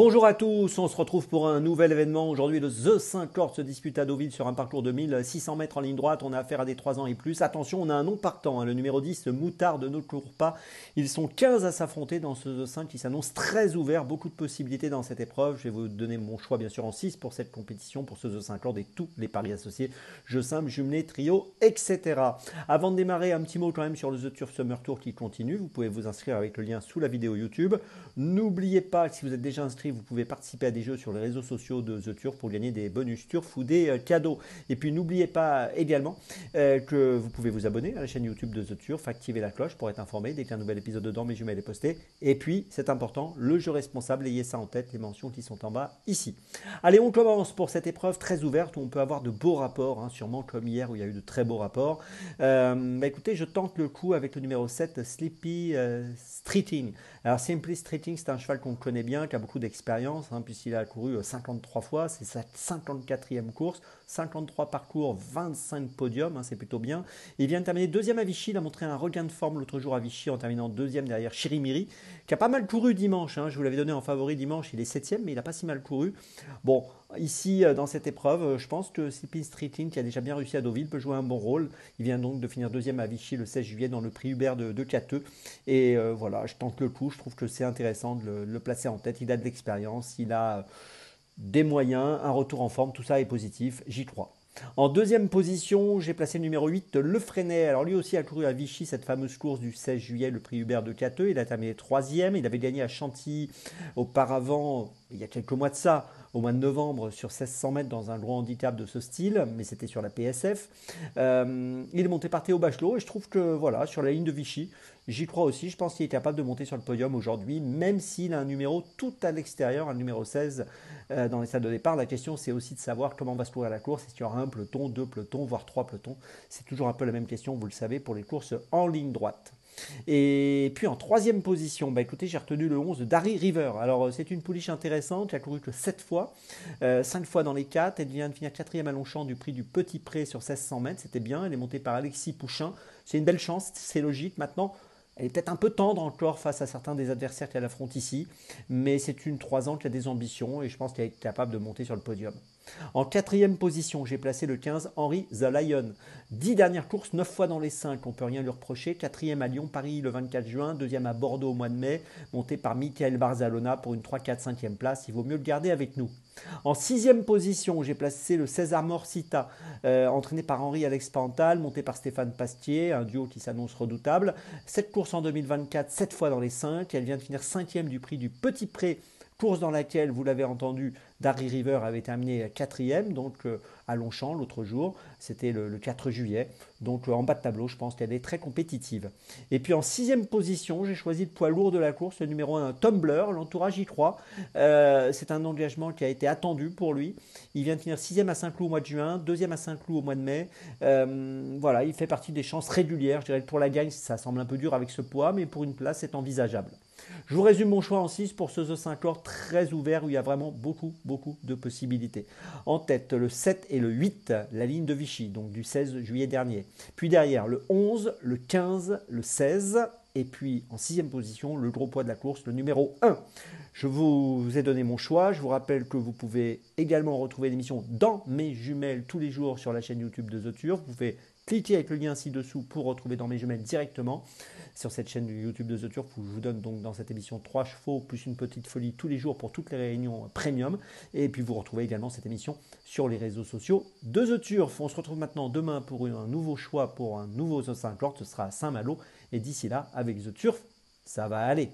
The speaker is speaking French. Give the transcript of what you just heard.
Bonjour à tous, on se retrouve pour un nouvel événement. Aujourd'hui, le The 5 Lord se dispute à Deauville sur un parcours de 1600 mètres en ligne droite. On a affaire à des 3 ans et plus. Attention, on a un non partant, le numéro 10, Moutarde ne court pas. Ils sont 15 à s'affronter dans ce The 5 qui s'annonce très ouvert. Beaucoup de possibilités dans cette épreuve. Je vais vous donner mon choix, bien sûr, en 6 pour cette compétition, pour ce The 5 Lord et tous les paris associés. Jeux simples, jumelés, trio, etc. Avant de démarrer, un petit mot quand même sur le The Turf Summer Tour qui continue. Vous pouvez vous inscrire avec le lien sous la vidéo YouTube. N'oubliez pas que si vous êtes déjà inscrit, vous pouvez participer à des jeux sur les réseaux sociaux de The Turf pour gagner des bonus Turf ou des cadeaux. Et puis n'oubliez pas également que vous pouvez vous abonner à la chaîne YouTube de The Turf, activer la cloche pour être informé dès qu'un nouvel épisode de Dans mes jumelles est posté. Et puis, c'est important, le jeu responsable, ayez ça en tête, les mentions qui sont en bas ici. Allez, on commence pour cette épreuve très ouverte où on peut avoir de beaux rapports, sûrement comme hier où il y a eu de très beaux rapports. Écoutez, je tente le coup avec le numéro 7, Sleepy Streeting. Alors, Simply Streeting, c'est un cheval qu'on connaît bien, qui a beaucoup d'expérience, puisqu'il a couru 53 fois, c'est sa 54e course, 53 parcours, 25 podiums, c'est plutôt bien. Il vient de terminer deuxième à Vichy, il a montré un regain de forme l'autre jour à Vichy en terminant deuxième derrière Chirimiri, qui a pas mal couru dimanche, je vous l'avais donné en favori dimanche, il est septième, mais il n'a pas si mal couru. Bon, ici, dans cette épreuve, je pense que Sleepy Streeting, qui a déjà bien réussi à Deauville, peut jouer un bon rôle. Il vient donc de finir deuxième à Vichy le 16 juillet dans le prix Hubert de Cateux. Et voilà, je tente le coup, je trouve que c'est intéressant de le placer en tête. Il a de l'expérience, il a des moyens, un retour en forme, tout ça est positif, j'y crois. En deuxième position, j'ai placé le numéro 8, Le Freinet. Alors lui aussi a couru à Vichy cette fameuse course du 16 juillet, le prix Hubert de Cateux. Il a terminé troisième, il avait gagné à Chantilly auparavant, il y a quelques mois de ça, au mois de novembre sur 1600 mètres dans un gros handicap de ce style, mais c'était sur la PSF. Il est monté par Théo Bachelot et je trouve que voilà, sur la ligne de Vichy, j'y crois aussi. Je pense qu'il est capable de monter sur le podium aujourd'hui, même s'il a un numéro tout à l'extérieur, un numéro 16 dans les salles de départ. La question, c'est aussi de savoir comment va se courir la course. Est-ce qu'il y aura un peloton, deux pelotons, voire trois pelotons? C'est toujours un peu la même question, vous le savez, pour les courses en ligne droite. Et puis en troisième position, écoutez, j'ai retenu le 11 de Darry River. Alors c'est une pouliche intéressante qui a couru que 7 fois, 5 fois dans les 4. Elle vient de finir quatrième à Longchamp du prix du Petit Pré sur 1600 mètres. C'était bien, elle est montée par Alexis Pouchin. C'est une belle chance, c'est logique. Maintenant, elle est peut-être un peu tendre encore face à certains des adversaires qu'elle affronte ici, mais c'est une 3 ans qui a des ambitions et je pense qu'elle est capable de monter sur le podium. En quatrième position, j'ai placé le 15, Henry the Lion. 10 dernières courses, 9 fois dans les 5, on ne peut rien lui reprocher. Quatrième à Lyon, Paris le 24 juin, deuxième à Bordeaux au mois de mai, monté par Michael Barzalona pour une 3, 4, 5e place. Il vaut mieux le garder avec nous. En sixième position, j'ai placé le César Morsita, entraîné par Henri Alex Pantal, monté par Stéphane Pastier, un duo qui s'annonce redoutable. 7 courses en 2024, 7 fois dans les 5. Elle vient de finir 5e du prix du Petit Pré, course dans laquelle, vous l'avez entendu, Darry River avait terminé 4e, donc à Longchamp l'autre jour, c'était le 4 juillet, donc en bas de tableau, je pense qu'elle est très compétitive. Et puis en sixième position, j'ai choisi le poids lourd de la course, le numéro 1, Tumblr, l'entourage y croit. C'est un engagement qui a été attendu pour lui. Il vient de finir 6e à Saint-Cloud au mois de juin, 2e à Saint-Cloud au mois de mai. Voilà, il fait partie des chances régulières. Je dirais que pour la gagne, ça semble un peu dur avec ce poids, mais pour une place, c'est envisageable. Je vous résume mon choix en 6 pour ce The 5 Lord très ouvert où il y a vraiment beaucoup de possibilités. En tête, le 7 et le 8, la ligne de Vichy, donc du 16 juillet dernier. Puis derrière, le 11, le 15, le 16. Et puis en sixième position, le gros poids de la course, le numéro 1. Je vous ai donné mon choix. Je vous rappelle que vous pouvez également retrouver l'émission Dans mes jumelles tous les jours sur la chaîne YouTube de The Turf. Vous pouvez cliquez avec le lien ci-dessous pour retrouver Dans mes jumelles directement sur cette chaîne YouTube de The Turf où je vous donne donc dans cette émission 3 chevaux plus une petite folie tous les jours pour toutes les réunions premium. Et puis vous retrouvez également cette émission sur les réseaux sociaux de The Turf. On se retrouve maintenant demain pour un nouveau choix pour un nouveau The 5 Lord. Ce sera à Saint-Malo. Et d'ici là, avec The Turf, ça va aller.